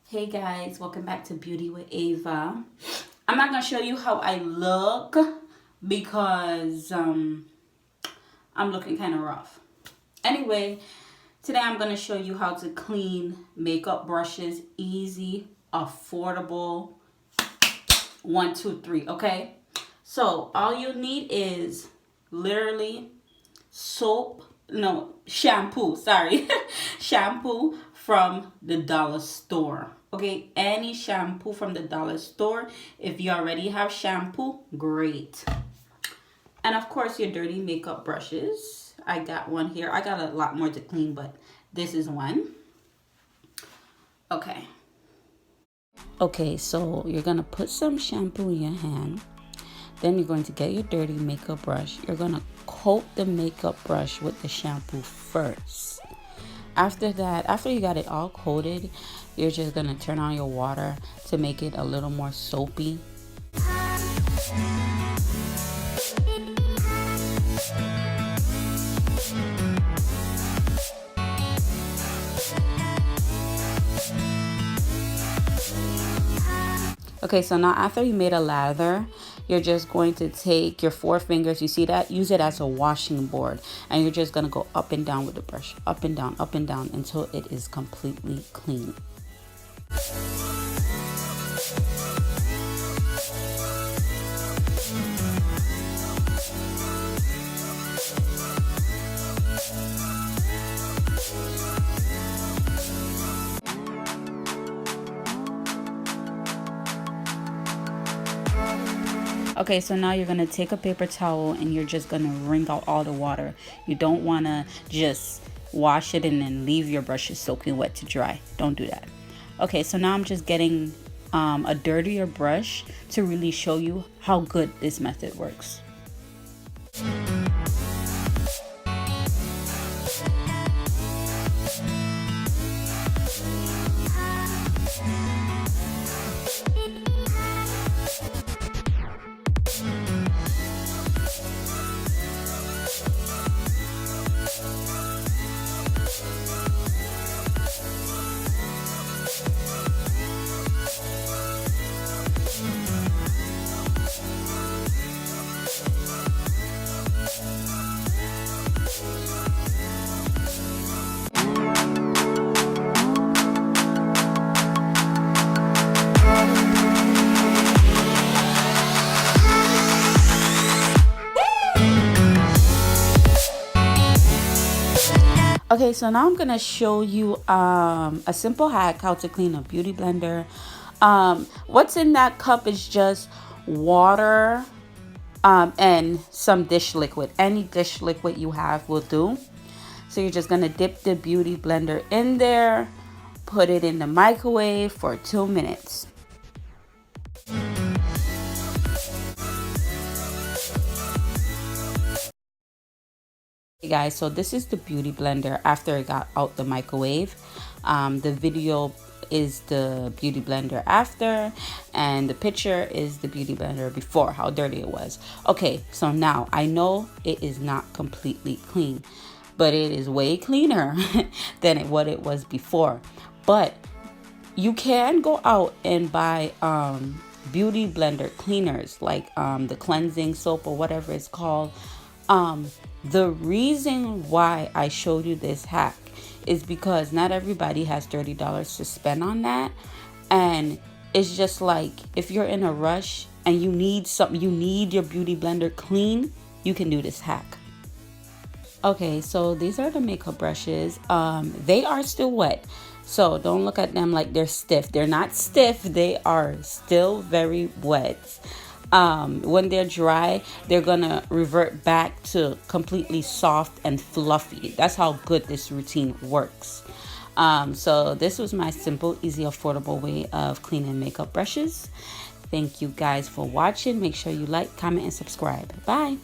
Hey guys, welcome back to Beauty with Ava. I'm not gonna show you how I look because I'm looking kind of rough. Anyway, today I'm gonna show you how to clean makeup brushes, easy, affordable, 1, 2, 3. Okay, so all you need is literally shampoo, sorry, shampoo from the dollar store. Okay, any shampoo from the dollar store. If you already have shampoo, great. And of course, your dirty makeup brushes. I got one here. I got a lot more to clean, but this is one. Okay. Okay, so you're gonna put some shampoo in your hand. Then you're going to get your dirty makeup brush. You're going to coat the makeup brush with the shampoo first. After that, after you got it all coated, you're just going to turn on your water to make it a little more soapy. Okay, so now after you made a lather, you're just going to take your 4 fingers, you see that? Use it as a washing board. And you're just going to go up and down with the brush. Up and down until it is completely clean. Okay, so now you're going to take a paper towel and you're just going to wring out all the water. You don't want to just wash it and then leave your brushes soaking wet to dry. Don't do that. Okay, so now I'm just getting a dirtier brush to really show you how good this method works. Okay, so now I'm gonna show you a simple hack how to clean a beauty blender. What's in that cup is just water and some dish liquid. Any dish liquid you have will do. So you're just gonna dip the beauty blender in there, put it in the microwave for 2 minutes. Hey guys, so this is the beauty blender after it got out the microwave. The video is the beauty blender after, and the picture is the beauty blender before, how dirty it was. Okay, so now I know it is not completely clean, but it is way cleaner than what it was before. But you can go out and buy beauty blender cleaners, like the cleansing soap or whatever it's called. The reason why I showed you this hack is because not everybody has $30 to spend on that. And it's just like, if you're in a rush and you need something, you need your beauty blender clean, you can do this hack. Okay, so these are the makeup brushes. They are still wet, so don't look at them like they're stiff. They're not stiff, they are still very wet. When they're dry, they're gonna revert back to completely soft and fluffy. That's how good this routine works. So this was my simple, easy, affordable way of cleaning makeup brushes. Thank you guys for watching. Make sure you like, comment, and subscribe. Bye.